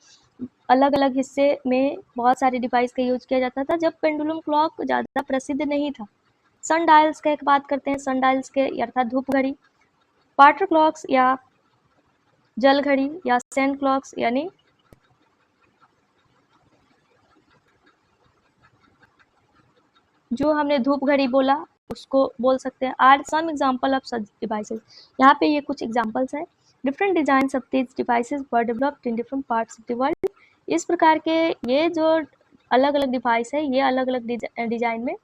अलग अलग हिस्से में बहुत सारे डिवाइस का यूज किया जाता था जब पेंडुलम क्लॉक ज़्यादा प्रसिद्ध नहीं था। सन डायल्स का एक बात करते हैं, सन डायल्स के अर्थात धूप घड़ी, वाटर क्लॉक्स या जल घड़ी या सैंड क्लॉक्स यानी जो हमने धूप घड़ी बोला उसको बोल सकते हैं। Are some example of such devices. यहाँ पे ये कुछ एग्जाम्पल्स हैं। Different design of these devices were developed in different parts of the world. इस प्रकार के ये जो अलग अलग डिवाइस है ये अलग अलग डिजाइन में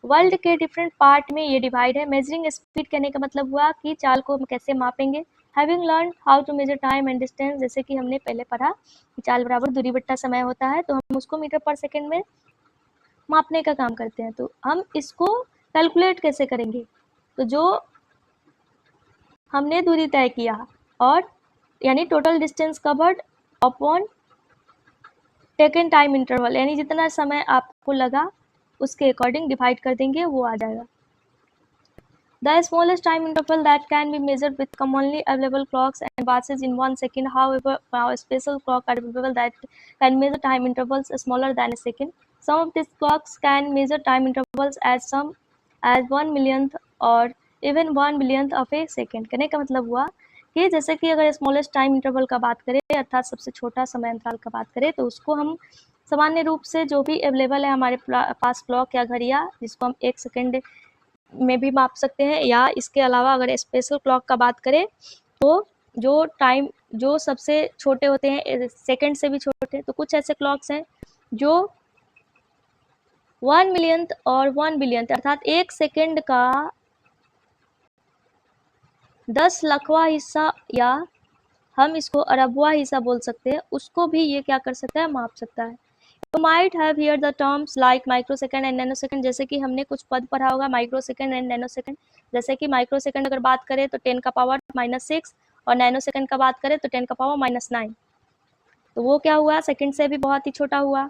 वर्ल्ड के डिफरेंट पार्ट में ये डिवाइड है। मेजरिंग स्पीड कहने का मतलब हुआ कि चाल को हम कैसे मापेंगे। Having learn how to measure time and distance, जैसे कि हमने पहले पढ़ा कि चाल बराबर दूरी बट्टा समय होता है, तो हम उसको मीटर पर सेकेंड में मापने का काम करते हैं। तो हम इसको कैलकुलेट कैसे करेंगे, तो जो हमने दूरी तय किया और यानी total distance covered upon taken time interval, यानी जितना समय आपको लगा उसके अकॉर्डिंग डिवाइड कर देंगे, वो आ जाएगा। The smallest time interval that can be measured with commonly available clocks and watches in 1 second. However, special clocks are available that can measure time intervals smaller than a second. Some of these clocks can measure time intervals as some as 1 millionth or even 1 billionth of a second. कहने का मतलब हुआ कि जैसे कि अगर smallest time interval का बात करें अर्थात सबसे छोटा समय अंतराल का बात करें तो उसको हम सामान्य रूप से जो भी अवेलेबल है हमारे पास क्लॉक या घड़ियाँ, जिसको हम 1 सेकेंड में भी माप सकते हैं, या इसके अलावा अगर स्पेशल क्लॉक का बात करें तो जो टाइम जो सबसे छोटे होते हैं, सेकंड से भी छोटे, तो कुछ ऐसे क्लॉक्स हैं जो 1 मिलियंथ और 1 बिलियंथ अर्थात 1 सेकंड का 10 लाखवां हिस्सा या हम इसको अरबवां हिस्सा बोल सकते हैं, उसको भी ये क्या कर सकता है, माप सकता है। You might have heard the terms like microsecond and nanosecond, जैसे कि हमने कुछ पद पढ़ा होगा माइक्रोसेकंड एंड नैनोसेकंड। जैसे कि माइक्रोसेकंड अगर बात करें तो 10 का पावर -6 और नैनोसेकंड का बात करें तो 10 का पावर -9, तो वो क्या हुआ, सेकंड से भी बहुत ही छोटा हुआ।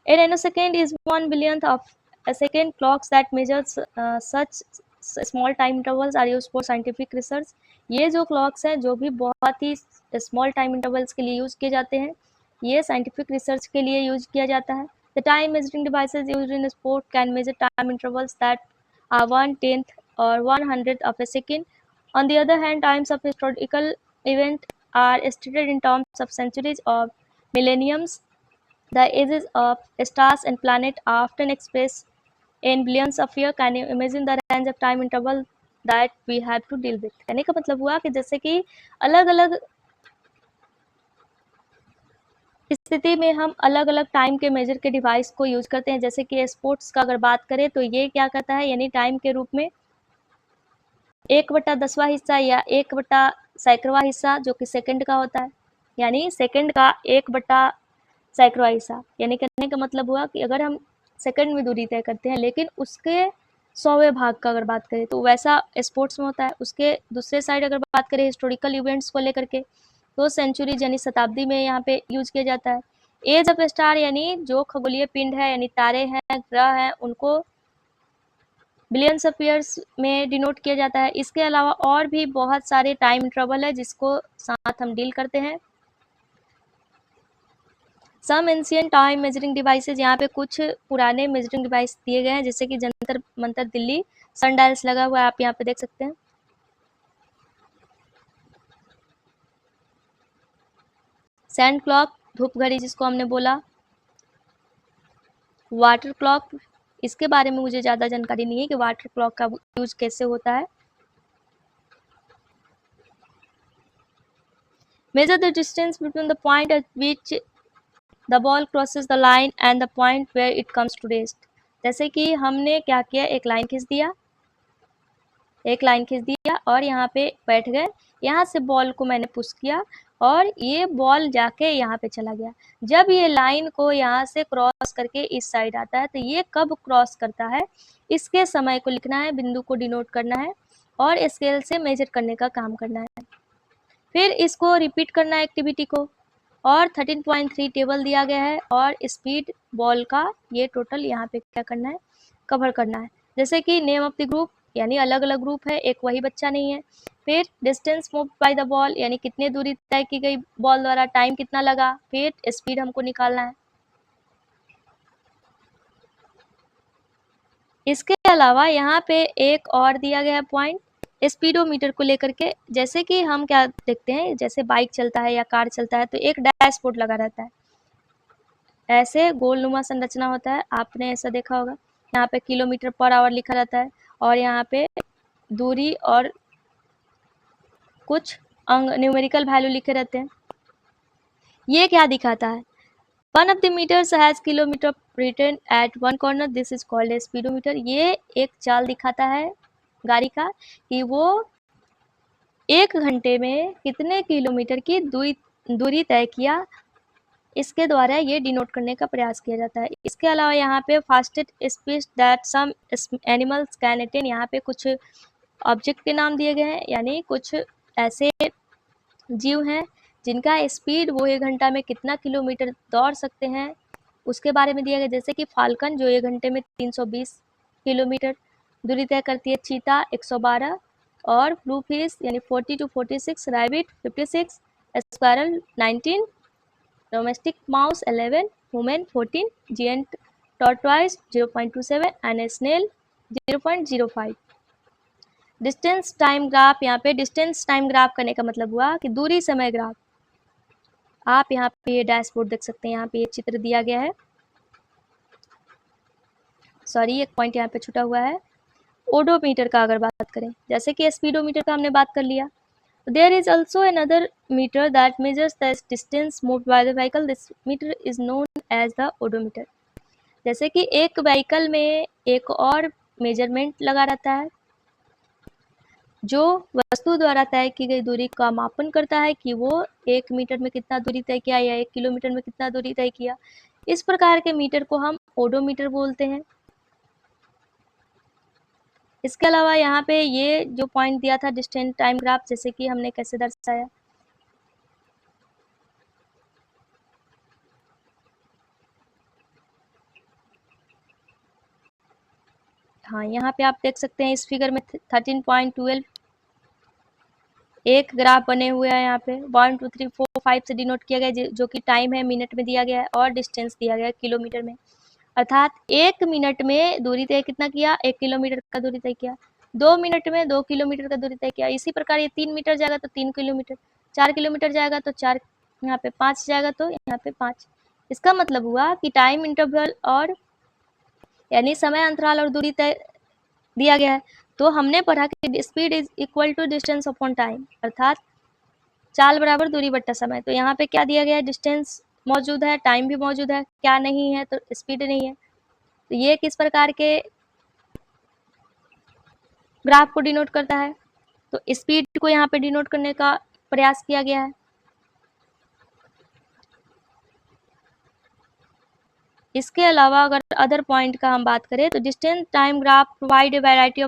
A nanosecond is 1 billionth of a second. Clocks that measures such small time intervals are used for scientific research. ये जो क्लॉक्स हैं जो भी बहुत ही स्मॉल टाइम इंटरवल्स के लिए यूज़ किए जाते हैं, ये साइंटिफिक रिसर्च के लिए यूज किया जाता है। The time measuring devices used in sport can measure time intervals that are 1/10 or 100th of a second. On the other hand, times of historical event are stated in terms of centuries or millenniums. The ages of stars and planets are often expressed in billions of years. Can you imagine the range of time interval that we have to deal with? कहने का मतलब हुआ कि जैसे कि अलग अलग स्थिति में हम अलग अलग टाइम के मेजर के डिवाइस को यूज करते हैं। जैसे कि स्पोर्ट्स का अगर बात करें तो ये क्या करता है, यानी टाइम के रूप में 1/10वां हिस्सा या 1/सैकड़वां हिस्सा जो कि सेकंड का होता है, यानी सेकंड का 1/सैकड़वां हिस्सा। यानी कहने का मतलब हुआ कि अगर हम सेकंड में दूरी तय करते हैं लेकिन उसके 100वें भाग का अगर बात करें तो वैसा स्पोर्ट्स में होता है। उसके दूसरे साइड अगर बात करें हिस्टोरिकल इवेंट्स को लेकर के तो सेंचुरी यानी शताब्दी में यहाँ पे यूज किया जाता है। एज ऑफ स्टार यानी जो खगोलीय पिंड है यानी तारे हैं, ग्रह हैं, उनको बिलियंस ऑफ ईयर्स में डिनोट किया जाता है। इसके अलावा और भी बहुत सारे टाइम इंटरवल है जिसको साथ हम डील करते हैं। सम एंशियंट टाइम मेजरिंग डिवाइसेज, यहाँ पे कुछ पुराने मेजरिंग डिवाइस दिए गए हैं जैसे कि जंतर मंतर दिल्ली सनडायल्स लगा हुआ है, आप यहाँ पे देख सकते हैं। सैंड क्लॉक धूप घड़ी जिसको हमने बोला, वाटर क्लॉक, इसके बारे में मुझे ज़्यादा जानकारी नहीं है कि वाटर क्लॉक का यूज कैसे होता है। Measure the distance between the point at which the ball crosses the line and the point where it comes to rest. जैसे कि हमने क्या किया, एक लाइन खींच दिया और यहाँ पे बैठ गए, यहाँ से बॉल को मैंने पुश किया और ये बॉल जाके यहाँ पे चला गया। जब ये लाइन को यहाँ से क्रॉस करके इस साइड आता है तो ये कब क्रॉस करता है इसके समय को लिखना है, बिंदु को डिनोट करना है और स्केल से मेजर करने का काम करना है। फिर इसको रिपीट करना है एक्टिविटी को, और 13.3 टेबल दिया गया है और स्पीड बॉल का ये टोटल यहाँ पे क्या करना है, कवर करना है। जैसे कि नेम ऑफ द ग्रुप यानी अलग अलग ग्रुप है, एक वही बच्चा नहीं है। फिर distance move by the ball यानी कितनी दूरी तय की गई बॉल द्वारा, टाइम कितना लगा, फिर स्पीड हमको निकालना है। इसके अलावा यहाँ पे एक और दिया गया है पॉइंट स्पीडोमीटर को लेकर के। जैसे कि हम क्या देखते हैं, जैसे बाइक चलता है या कार चलता है तो एक डैशबोर्ड लगा रहता है, ऐसे गोलनुमा संरचना होता है, आपने ऐसा देखा होगा। यहाँ पे किलोमीटर पर आवर लिखा रहता है और यहाँ पे दूरी और कुछ न्यूमेरिकल वैल्यू लिखे रहते हैं। ये क्या दिखाता है, one of the meters has kilometre written at one corner, this is called a speedometer. ये एक चाल दिखाता है गाड़ी का कि वो 1 घंटे में कितने किलोमीटर की दूरी तय किया, इसके द्वारा ये डिनोट करने का प्रयास किया जाता है। इसके अलावा यहाँ पे fastest speed that some animals can attain, यहाँ पे कुछ ऑब्जेक्ट के नाम दिए गए हैं, यानी कुछ ऐसे जीव हैं जिनका स्पीड वो 1 घंटा में कितना किलोमीटर दौड़ सकते हैं उसके बारे में दिया गया। जैसे कि फाल्कन जो 1 घंटे में 320 किलोमीटर दूरी तय करती है, चीता 112 और ब्लू फिश यानी 40 to 46, rabbit 56, squirrel 19, domestic mouse 11, human 14, giant tortoise 0.27 and snail 0.05। Distance time graph, यहाँ पे डिस्टेंस टाइम ग्राफ करने का मतलब हुआ कि दूरी समय ग्राफ। आप यहाँ पे ये डैशबोर्ड देख सकते हैं, यहाँ पे ये चित्र दिया गया है, सॉरी एक पॉइंट यहाँ पे छूटा हुआ है। ओडोमीटर का अगर बात करें, जैसे कि स्पीडोमीटर का हमने बात कर लिया, there is also another meter that measures the distance moved by the vehicle, this meter is known as the odometer. जैसे कि एक व्हीकल में एक और मेजरमेंट लगा रहता है जो वस्तु द्वारा तय की गई दूरी का मापन करता है कि वो 1 मीटर में कितना दूरी तय किया या 1 किलोमीटर में कितना दूरी तय किया। इस प्रकार के मीटर को हम ओडोमीटर बोलते हैं। इसके अलावा यहाँ पे ये जो पॉइंट दिया था डिस्टेंस टाइम ग्राफ, जैसे कि हमने कैसे दर्शाया, हाँ, यहाँ पे आप देख सकते हैं इस फिगर में 13.12 एक ग्राफ बने हुए हैं। यहाँ पे 1 2 3 4 5 से डिनोट किया गया है, जो कि टाइम है मिनट में दिया गया है और डिस्टेंस दिया गया है किलोमीटर में। अर्थात 1 मिनट में दूरी तय कितना किया, 1 किलोमीटर का दूरी तय किया। 2 मिनट में 2 किलोमीटर का दूरी तय किया। इसी प्रकार ये 3 मीटर जाएगा तो 3 किलोमीटर, 4 किलोमीटर जाएगा तो 4, यहाँ पे 5 जाएगा तो यहाँ पे 5। इसका मतलब हुआ कि टाइम इंटरवल और यानी समय अंतराल और दूरी तय दिया गया है। तो हमने पढ़ा कि speed is equal to distance upon time, अर्थात चाल बराबर दूरी बट्टा समय। तो यहाँ पे क्या दिया गया है, डिस्टेंस मौजूद है, टाइम भी मौजूद है, क्या नहीं है तो स्पीड नहीं है। तो ये किस प्रकार के ग्राफ को डिनोट करता है, तो स्पीड को यहाँ पे डिनोट करने का प्रयास किया गया है। इसके अलावा अगर अदर पॉइंट का हम बात करें तो distance time graph provide a variety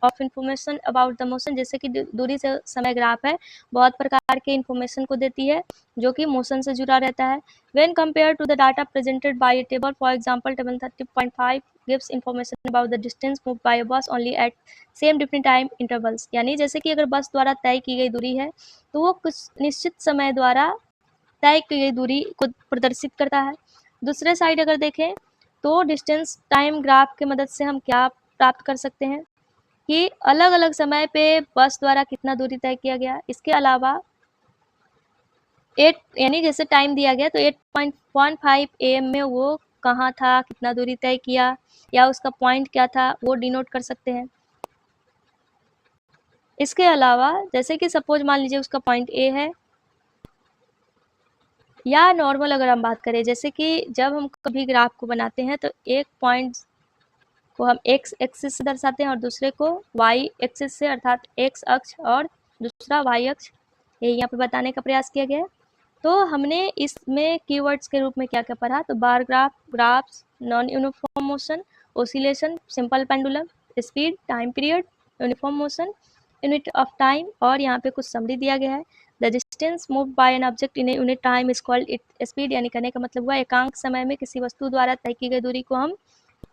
of information about the motion, जैसे कि दूरी से समय ग्राफ है, बहुत प्रकार के इंफॉर्मेशन को देती है जो कि मोशन से जुड़ा रहता है। When compare to the data presented by a table, for example table 30.5 gives information about the distance moved by a bus only at same different time intervals, यानी जैसे कि अगर बस द्वारा तय की गई दूरी है तो वो कुछ निश्चित समय द्वारा तय की गई दूरी को प्रदर्शित करता है। दूसरे साइड अगर देखें तो डिस्टेंस टाइम ग्राफ के मदद से हम क्या प्राप्त कर सकते हैं कि अलग अलग समय पे बस द्वारा कितना दूरी तय किया गया। इसके अलावा 8 यानी जैसे टाइम दिया गया तो 8.15 AM में वो कहाँ था, कितना दूरी तय किया या उसका पॉइंट क्या था, वो डिनोट कर सकते हैं। इसके अलावा जैसे कि सपोज मान लीजिए उसका पॉइंट ए है, या नॉर्मल अगर हम बात करें, जैसे कि जब हम कभी ग्राफ को बनाते हैं तो एक पॉइंट को हम एक्स एक्सिस से दर्शाते हैं और दूसरे को वाई एक्सिस से, अर्थात एक्स अक्ष और दूसरा वाई अक्ष, ये यहाँ पे बताने का प्रयास किया गया है। तो हमने इसमें कीवर्ड्स के रूप में क्या क्या पढ़ा, तो bar graph, graphs, non uniform motion, oscillation, simple pendulum, speed, time period, uniform motion, unit of time, और यहाँ पे कुछ समरी दिया गया है। The distance move by an object in a unit time is called it speed, यानी कहने का मतलब हुआ एकांक समय में किसी वस्तु द्वारा तय की गई दूरी को हम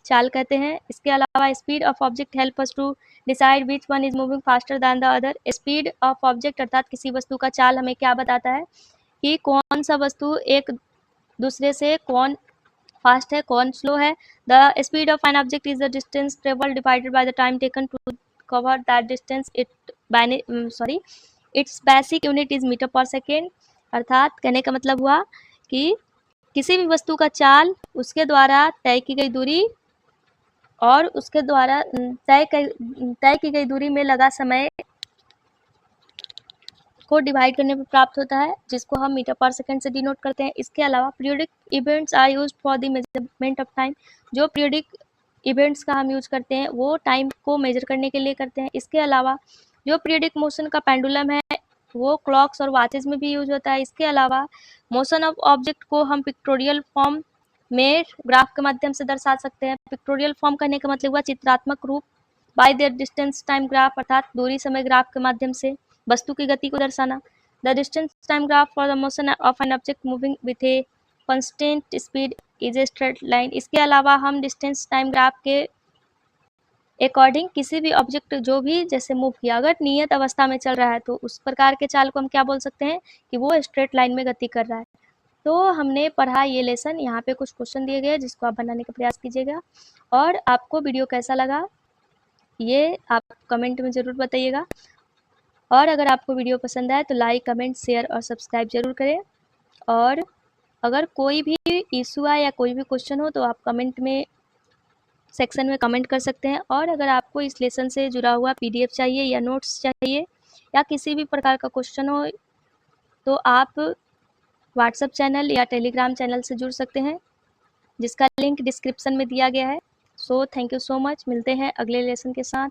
चाल कहते हैं। इसके अलावा speed of object help us to decide which one is moving faster than the other. Speed of object अर्थात किसी वस्तु का चाल हमें क्या बताता है कि कौन सा वस्तु एक दूसरे से कौन फास्ट है, कौन स्लो है। The speed of an object is the distance travel divided by the time taken to cover that distance. Its basic unit is metre per second, अर्थात कहने का मतलब हुआ कि किसी भी वस्तु का चाल उसके द्वारा तय की गई दूरी और उसके द्वारा तय की गई दूरी में लगा समय को डिवाइड करने पर प्राप्त होता है, जिसको हम मीटर पर सेकंड से डिनोट करते हैं। इसके अलावा periodic events are used for the measurement of time, जो पीरियोडिक इवेंट्स का हम यूज करते हैं वो टाइम को मेजर करने के लिए करते हैं। इसके अलावा जो पीरियोडिक मोशन का पेंडुलम है वो क्लॉक्स और वॉचेज में भी यूज होता है। इसके अलावा मोशन ऑफ ऑब्जेक्ट को हम पिक्टोरियल फॉर्म में ग्राफ के माध्यम से दर्शा सकते हैं। पिक्टोरियल फॉर्म करने का मतलब हुआ चित्रात्मक रूप, bye their distance time graph, अर्थात दूरी समय ग्राफ के माध्यम से वस्तु की गति को दर्शाना। The distance time graph for the motion of an object moving with a constant speed is a straight line. इसके अलावा हम डिस्टेंस टाइम ग्राफ के अकॉर्डिंग किसी भी ऑब्जेक्ट जो भी जैसे मूव किया, अगर नियत अवस्था में चल रहा है तो उस प्रकार के चाल को हम क्या बोल सकते हैं कि वो स्ट्रेट लाइन में गति कर रहा है। तो हमने पढ़ा ये लेसन, यहाँ पे कुछ क्वेश्चन दिए गए जिसको आप बनाने का प्रयास कीजिएगा। और आपको वीडियो कैसा लगा ये आप कमेंट में ज़रूर बताइएगा। और अगर आपको वीडियो पसंद आए तो लाइक, कमेंट, शेयर और सब्सक्राइब जरूर करें। और अगर कोई भी इशू आए या कोई भी क्वेश्चन हो तो आप कमेंट में सेक्शन में कमेंट कर सकते हैं। और अगर आपको इस लेसन से जुड़ा हुआ PDF चाहिए या नोट्स चाहिए या किसी भी प्रकार का क्वेश्चन हो तो आप व्हाट्सएप चैनल या टेलीग्राम चैनल से जुड़ सकते हैं, जिसका लिंक डिस्क्रिप्शन में दिया गया है। So thank you so much, मिलते हैं अगले लेसन के साथ।